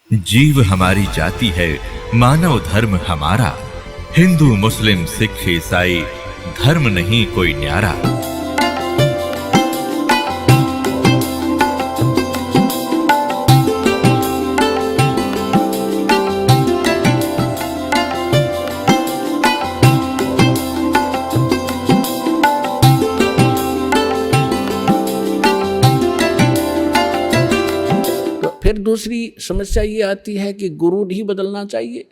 जीव हमारी जाति है, मानव धर्म हमारा। हिंदू मुस्लिम सिख ईसाई धर्म नहीं कोई न्यारा। फिर दूसरी समस्या ये आती है कि गुरु नहीं बदलना चाहिए।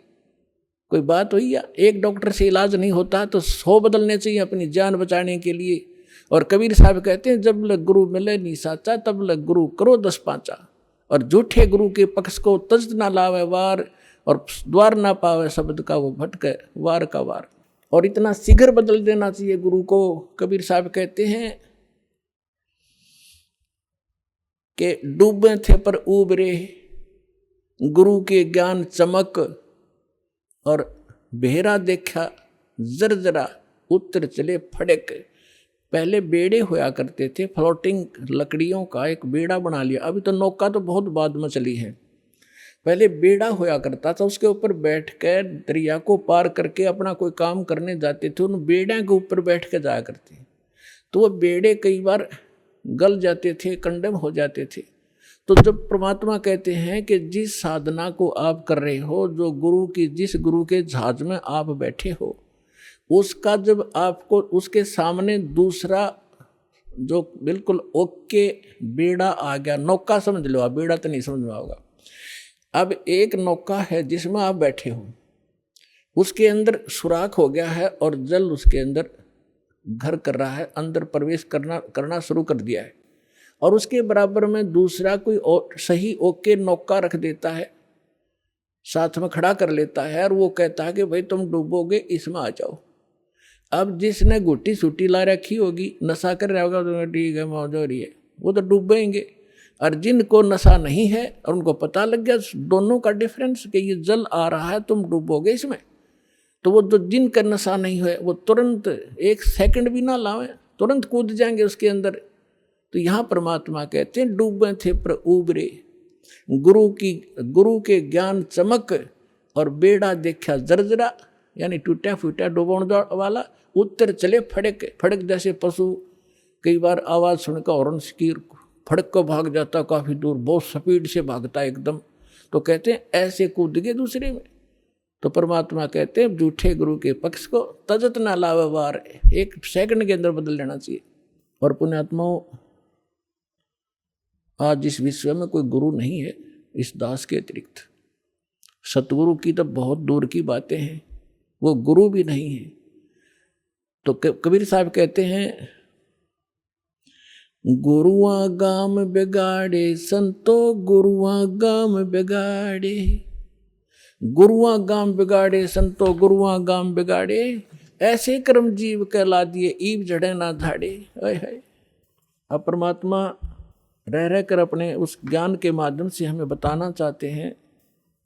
कोई बात हुई या एक डॉक्टर से इलाज नहीं होता तो 100 बदलने चाहिए अपनी जान बचाने के लिए। और कबीर साहब कहते हैं, जब लग गुरु मिले नी साचा, तब लग गुरु करो 10 पाँचा। और झूठे गुरु के पक्ष को तज ना लावे वार, और द्वार ना पावे शब्द का वो भटके वार का वार। और इतना शीघ्र बदल देना चाहिए गुरु को। कबीर साहब कहते हैं कि डूबे थे पर उबरे, गुरु के ज्ञान चमक, और बेहरा देखा जरजरा, उत्तर चले फड़क। पहले बेड़े होया करते थे, फ्लोटिंग लकड़ियों का एक बेड़ा बना लिया। अभी तो नौका तो बहुत बाद में चली है। पहले बेड़ा होया करता था, उसके ऊपर बैठ कर दरिया को पार करके अपना कोई काम करने जाते थे। उन बेड़े के ऊपर बैठ के जाया करते, तो वो बेड़े कई बार गल जाते थे, कंडम हो जाते थे। तो जब परमात्मा कहते हैं कि जिस साधना को आप कर रहे हो, जो गुरु की, जिस गुरु के जहाज में आप बैठे हो, उसका जब आपको उसके सामने दूसरा जो बिल्कुल ओके बेड़ा आ गया, नौका समझ लो आप, बेड़ा तो नहीं समझ में होगा। अब एक नौका है जिसमें आप बैठे हो, उसके अंदर सुराख हो गया है और जल उसके अंदर घर कर रहा है, अंदर प्रवेश करना शुरू कर दिया है। और उसके बराबर में दूसरा कोई सही ओके नौका रख देता है, साथ में खड़ा कर लेता है, और वो कहता है कि भाई तुम डूबोगे, इसमें आ जाओ। अब जिसने गुट्टी सूटी ला रखी होगी, नशा कर रहा होगा, तो ठीक है मौज हो रही है, वो तो डूबेंगे। और जिनको नशा नहीं है और उनको पता लग गया दोनों का डिफरेंस कि ये जल आ रहा है, तुम डूबोगे इसमें, तो वो जो जिनका नशा नहीं है वो तुरंत 1 सेकंड भी ना लावे, तुरंत कूद जाएंगे उसके अंदर। तो यहाँ परमात्मा कहते हैं, डूबे थे पर उबरे, गुरु के ज्ञान चमक, और बेड़ा देखा जर्जरा, यानी टूटा फूटा डूबण वाला, उत्तर चले फड़क। फड़क जैसे पशु कई बार आवाज़ सुनकर हॉर्न की फड़क को भाग जाता, काफ़ी दूर बहुत स्पीड से भागता है एकदम। तो कहते हैं ऐसे कूद गए दूसरे में। तो परमात्मा कहते हैं झूठे गुरु के पक्ष को तजत ना लावे वार, 1 सेकंड के अंदर बदल लेना चाहिए। और पुण्यात्माओं, आज इस विश्व में कोई गुरु नहीं है इस दास के अतिरिक्त। सतगुरु की तो बहुत दूर की बातें हैं, वो गुरु भी नहीं है। तो कबीर साहब कहते हैं, गुरुआ गाम बिगाड़े संतो, गुरुआ गाम बिगाड़े, गुरुआ गाम बिगाड़े संतो, गुरुआ गाम बिगाड़े, ऐसे कर्म जीव कहला दिए, ईब जड़े ना झाड़े। है अब परमात्मा रह रहकर अपने उस ज्ञान के माध्यम से हमें बताना चाहते हैं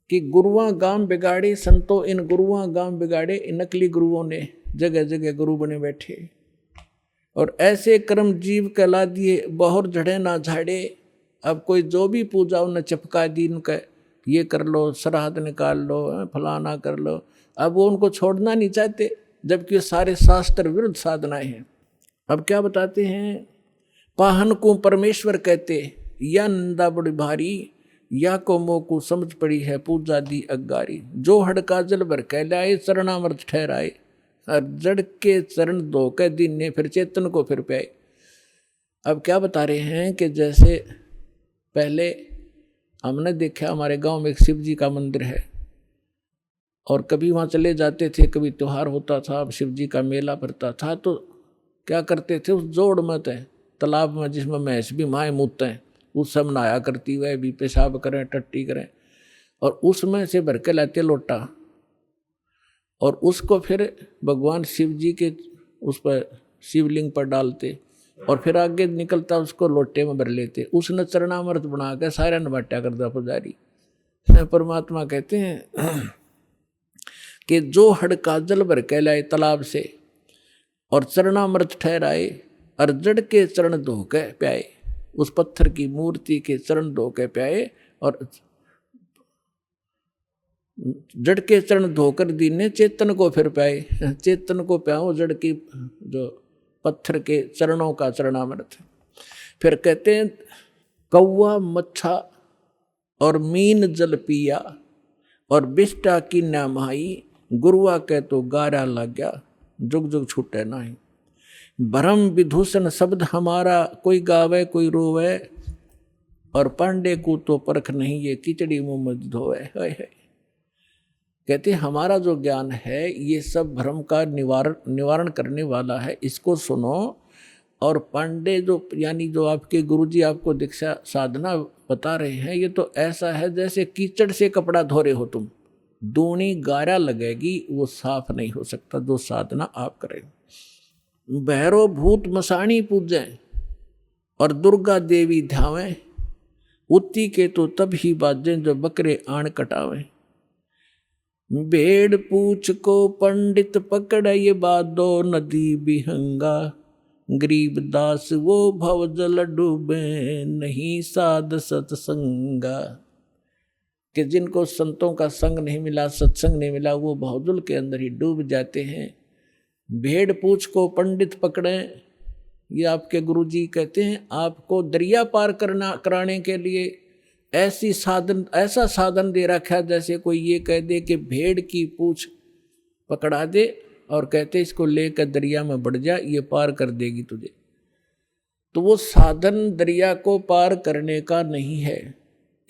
कि गुरुआ गाम बिगाड़े संतो, इन गुरुआ गाम बिगाड़े, इन नकली गुरुओं ने जगह जगह गुरु बने बैठे, और ऐसे कर्म जीव कहला दिए, बहुर झड़े ना झाड़े। अब कोई जो भी पूजा उन्हें चपका दी, उनका ये कर लो, श्राद्ध निकाल लो, फलाना कर लो। अब वो उनको छोड़ना नहीं चाहते, जबकि सारे शास्त्र विरुद्ध साधनाएं हैं। अब क्या बताते हैं, पाहन को परमेश्वर कहते, या निंदा बड़ी भारी, या को मोह को समझ पड़ी है पूजा दी अगारी। जो हड़का जल भर कहलाए, चरणामृत ठहराए, और जड़ के चरण धो के दिन ने फिर चेतन को फिर पाए। अब क्या बता रहे हैं कि जैसे पहले हमने देखा, हमारे गांव में एक शिव जी का मंदिर है, और कभी वहाँ चले जाते थे, कभी त्योहार होता था, शिव जी का मेला भरता था, तो क्या करते थे, उस जोड़ में तालाब में जिसमें भैंस भी माएँ मूतते हैं, उस सब नहाया करती, वह भी पेशाब करें, टट्टी करें, और उसमें से भर के लाते लोटा, और उसको फिर भगवान शिव जी के उस पर शिवलिंग पर डालते, और फिर आगे निकलता उसको लोटे में भर लेते। उसने चरणामृत बना के सारा नबाटा करता पुजारी। परमात्मा कहते हैं कि जो हड़का जल भर के लाए तालाब से, और चरणामृत ठहराए, और जड़ के चरण धो के प्याए, उस पत्थर की मूर्ति के चरण धो के प्याए, और जड़ के चरण धोकर दीने चेतन को फिर पाए, चेतन को प्याओ जड़ की जो पत्थर के चरणों का चरणामृत। फिर कहते हैं कौवा मच्छा और मीन जल पिया और बिष्टा की नामाई, गुरुआ कह तो गारा लग गया जुग जुग छूटे नहीं। भरम विदूषण शब्द हमारा, कोई गावे कोई रोवे, और पांडे को तो परख नहीं ये खिचड़ी मुंह में धोवे। कहते हमारा जो ज्ञान है ये सब भ्रम का निवारण करने वाला है, इसको सुनो। और पांडे जो यानी जो आपके गुरुजी आपको दीक्षा साधना बता रहे हैं, ये तो ऐसा है जैसे कीचड़ से कपड़ा धो रहे हो तुम, दूनी गारा लगेगी, वो साफ नहीं हो सकता जो साधना आप करें। भैरो भूत मसाणी पूजें और दुर्गा देवी ध्यावें, उत्ती के तो तब ही बाजें जो बकरे आण कटावें। भेड़ पूछ को पंडित पकड़े ये बादो नदी बिहंगा, गरीब दास वो भवजल डूबे नहीं साध सत्संगा। कि जिनको संतों का संग नहीं मिला, सत्संग नहीं मिला, वो भवजल के अंदर ही डूब जाते हैं। भेड़ पूछ को पंडित पकड़े, ये आपके गुरुजी कहते हैं आपको दरिया पार कराने के लिए ऐसा साधन दे रखा है जैसे कोई ये कह दे कि भेड़ की पूछ पकड़ा दे और कहते इसको लेकर दरिया में बढ़ जा, ये पार कर देगी तुझे। तो वो साधन दरिया को पार करने का नहीं है,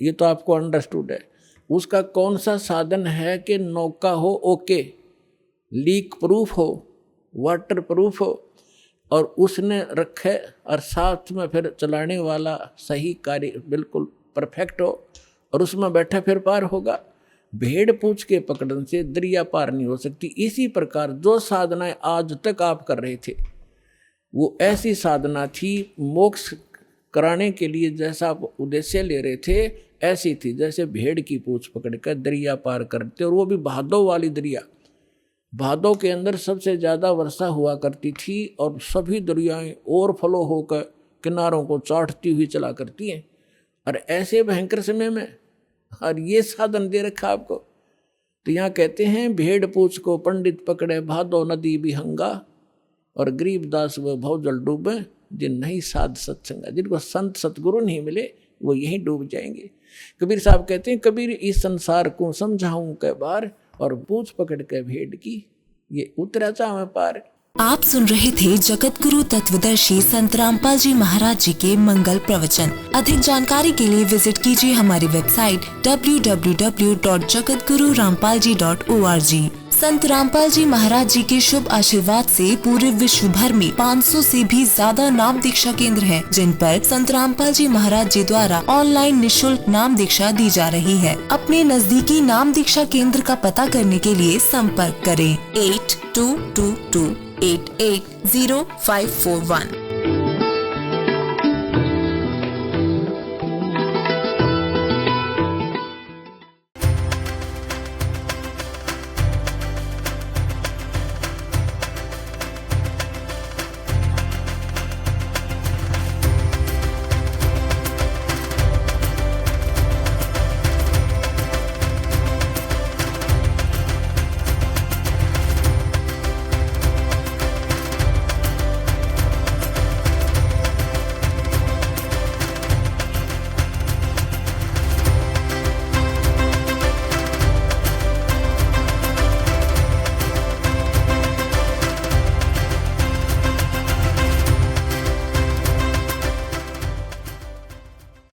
ये तो आपको अंडरस्टूड है। उसका कौन सा साधन है कि नौका हो ओके, लीक प्रूफ हो, वाटर प्रूफ हो, और उसने रखे और साथ में फिर चलाने वाला सही कार्य बिल्कुल परफेक्ट हो, और उसमें बैठा फिर पार होगा। भेड़ पूछ के पकड़ने से दरिया पार नहीं हो सकती। इसी प्रकार जो साधनाएं आज तक आप कर रहे थे वो ऐसी साधना थी, मोक्ष कराने के लिए जैसा आप उद्देश्य ले रहे थे ऐसी थी जैसे भेड़ की पूछ पकड़ कर दरिया पार करते, और वो भी भादों वाली दरिया। भादों के अंदर सबसे ज़्यादा वर्षा हुआ करती थी और सभी दरियाएं ओवरफ्लो होकर किनारों को चाटती हुई चला करती हैं। और ऐसे भयंकर समय में और ये साधन दे रखा आपको। तो यहाँ कहते हैं भेड़ पूछ को पंडित पकड़े भादो नदी बिहंगा, और गरीब दास वो भवजल डूबे जिन नहीं साध सत्संगा। जिनको संत सतगुरु नहीं मिले वो यहीं डूब जाएंगे। कबीर साहब कहते हैं कबीर इस संसार को समझाऊं कै बार, और पूछ पकड़ के भेड़ की ये उतरा चाहे पार। आप सुन रहे थे जगत गुरु तत्वदर्शी संत रामपाल जी महाराज जी के मंगल प्रवचन। अधिक जानकारी के लिए विजिट कीजिए हमारी वेबसाइट www.jagatgururampalji.org। संत रामपाल जी महाराज जी के शुभ आशीर्वाद से पूरे विश्व भर में 500 से भी ज्यादा नाम दीक्षा केंद्र हैं, जिन पर संत रामपाल जी महाराज जी द्वारा ऑनलाइन निशुल्क नाम दीक्षा दी जा रही है। अपने नजदीकी नाम दीक्षा केंद्र का पता करने के लिए संपर्क करें 8222880541।